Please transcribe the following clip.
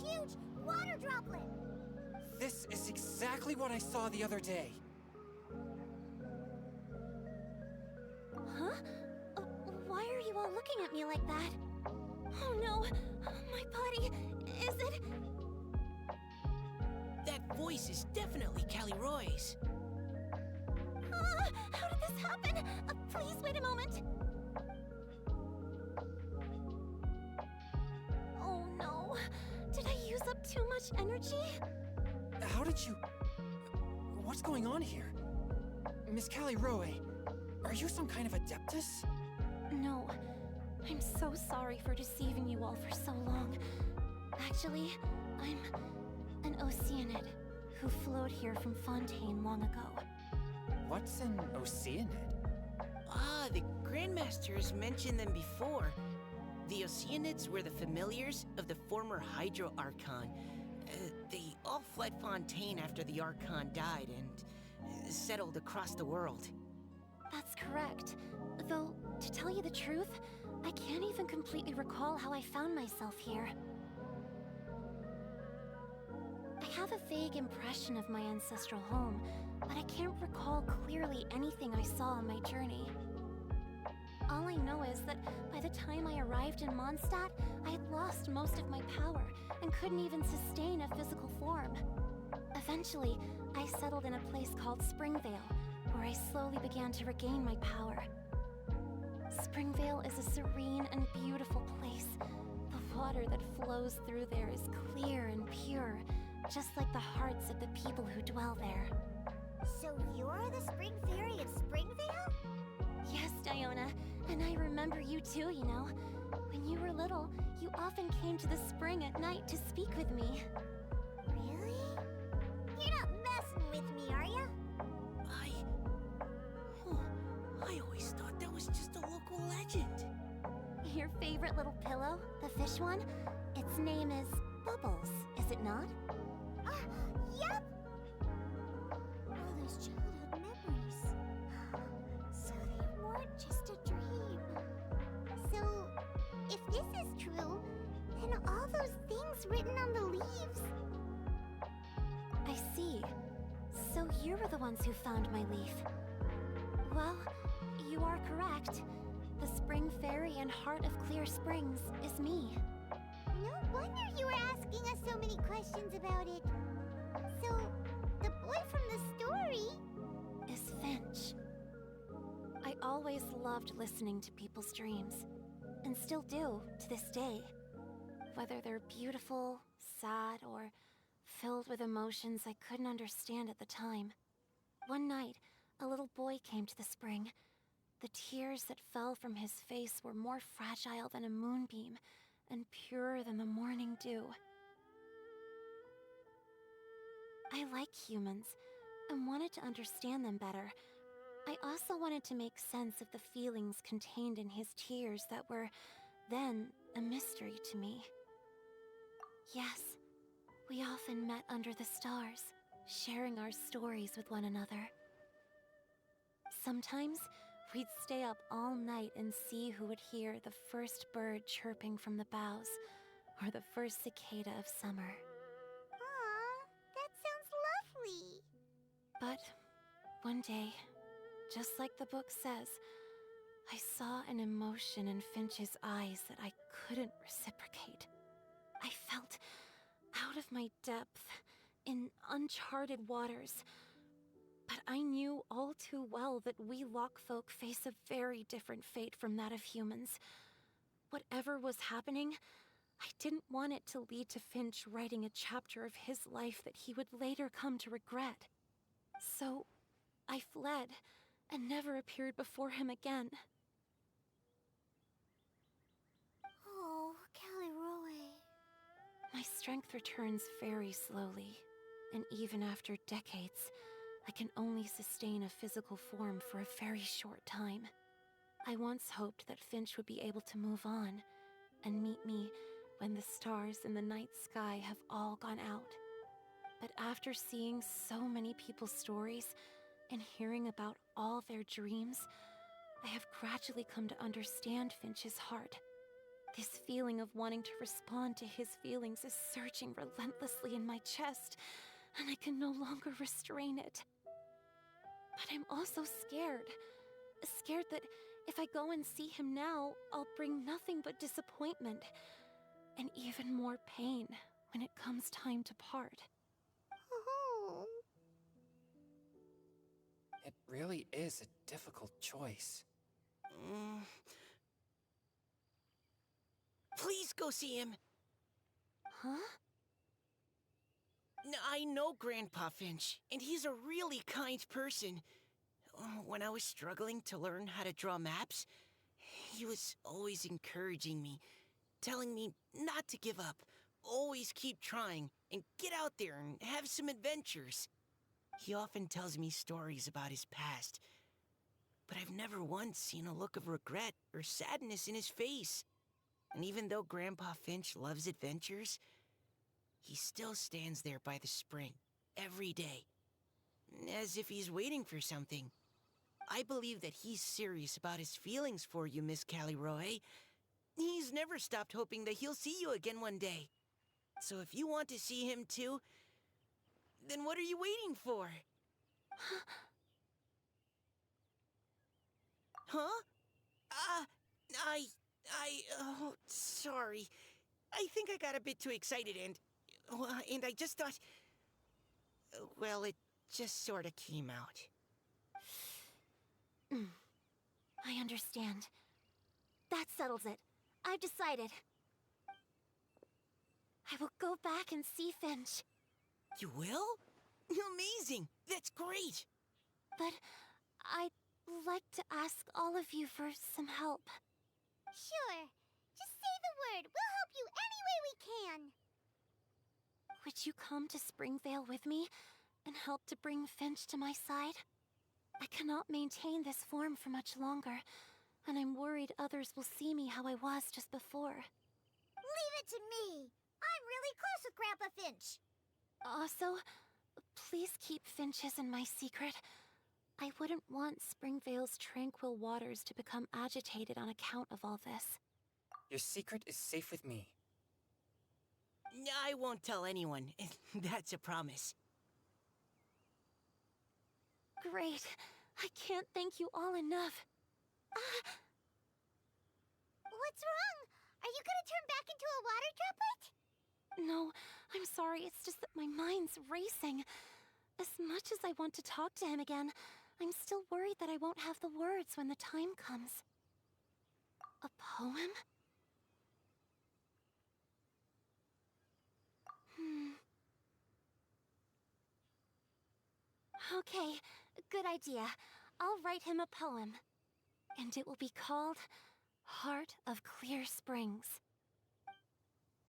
huge water droplet! This is exactly what I saw the other day. Huh? Why are you all looking at me like that? Oh no! My body... is it... That voice is definitely Callirhoe's. How did this happen? Please wait a moment. Oh no. Did I use up too much energy? How did you... What's going on here? Miss Callirhoe, are you some kind of adeptus? No. I'm so sorry for deceiving you all for so long. Actually, I'm an Oceanid who flowed here from Fontaine long ago. What's an Oceanid? Ah, the Grandmaster has mentioned them before. The Oceanids were the familiars of the former Hydro Archon. They all fled Fontaine after the Archon died and settled across the world. That's correct. Though, to tell you the truth, I can't even completely recall how I found myself here. I have a vague impression of my ancestral home, but I can't recall clearly anything I saw on my journey. All I know is that by the time I arrived in Mondstadt, I had lost most of my power and couldn't even sustain a physical form. Eventually, I settled in a place called Springvale, where I slowly began to regain my power. Springvale is a serene and beautiful place. The water that flows through there is clear and pure, just like the hearts of the people who dwell there. So you're the Spring Fairy of Springvale? Yes, Diona, and I remember you too, you know. When you were little, you often came to the spring at night to speak with me. Really? You're not messing with me, are ya? I always thought that was just a local legend. Your favorite little pillow, the fish one? Its name is Bubbles, is it not? Yup! All those childhood memories. So they weren't just a dream. So, if this is true, then all those things written on the leaves... I see. So you were the ones who found my leaf. Well, you are correct. The Spring Fairy and Heart of Clear Springs is me. No wonder you were asking us so many questions about it. So, the boy from the story... is Finch. I always loved listening to people's dreams, and still do to this day. Whether they're beautiful, sad, or filled with emotions I couldn't understand at the time. One night, a little boy came to the spring. The tears that fell from his face were more fragile than a moonbeam, and purer than the morning dew. I like humans, and wanted to understand them better. I also wanted to make sense of the feelings contained in his tears that were, then, a mystery to me. Yes, we often met under the stars, sharing our stories with one another. Sometimes, we'd stay up all night and see who would hear the first bird chirping from the boughs, or the first cicada of summer. Aw, that sounds lovely. But one day, just like the book says, I saw an emotion in Finch's eyes that I couldn't reciprocate. I felt out of my depth, in uncharted waters. But I knew all too well that we Lockfolk face a very different fate from that of humans. Whatever was happening, I didn't want it to lead to Finch writing a chapter of his life that he would later come to regret. So, I fled, and never appeared before him again. Oh, Callirhoe. My strength returns very slowly, and even after decades, I can only sustain a physical form for a very short time. I once hoped that Finch would be able to move on, and meet me when the stars in the night sky have all gone out. But after seeing so many people's stories, and hearing about all their dreams, I have gradually come to understand Finch's heart. This feeling of wanting to respond to his feelings is surging relentlessly in my chest, and I can no longer restrain it. But I'm also scared. Scared that if I go and see him now, I'll bring nothing but disappointment and even more pain when it comes time to part. Oh. It really is a difficult choice. Please go see him. Huh? I know Grandpa Finch, and he's a really kind person. When I was struggling to learn how to draw maps, he was always encouraging me, telling me not to give up, always keep trying, and get out there and have some adventures. He often tells me stories about his past, but I've never once seen a look of regret or sadness in his face. And even though Grandpa Finch loves adventures, he still stands there by the spring, every day, as if he's waiting for something. I believe that he's serious about his feelings for you, Miss Callirhoe. He's never stopped hoping that he'll see you again one day. So if you want to see him too, then what are you waiting for? Huh? Oh, sorry. I think I got a bit too excited and I just thought, well, it just sort of came out. I understand. That settles it. I've decided. I will go back and see Finch. You will? Amazing! That's great! But I'd like to ask all of you for some help. Sure. Just say the word. We'll help you any way we can. Would you come to Springvale with me and help to bring Finch to my side? I cannot maintain this form for much longer, and I'm worried others will see me how I was just before. Leave it to me. I'm really close with Grandpa Finch. Also, please keep Finch's in my secret. I wouldn't want Springvale's tranquil waters to become agitated on account of all this. Your secret is safe with me. I won't tell anyone. That's a promise. Great. I can't thank you all enough. What's wrong? Are you gonna turn back into a water droplet? No, I'm sorry. It's just that my mind's racing. As much as I want to talk to him again, I'm still worried that I won't have the words when the time comes. A poem? Okay, good idea. I'll write him a poem. And it will be called Heart of Clear Springs.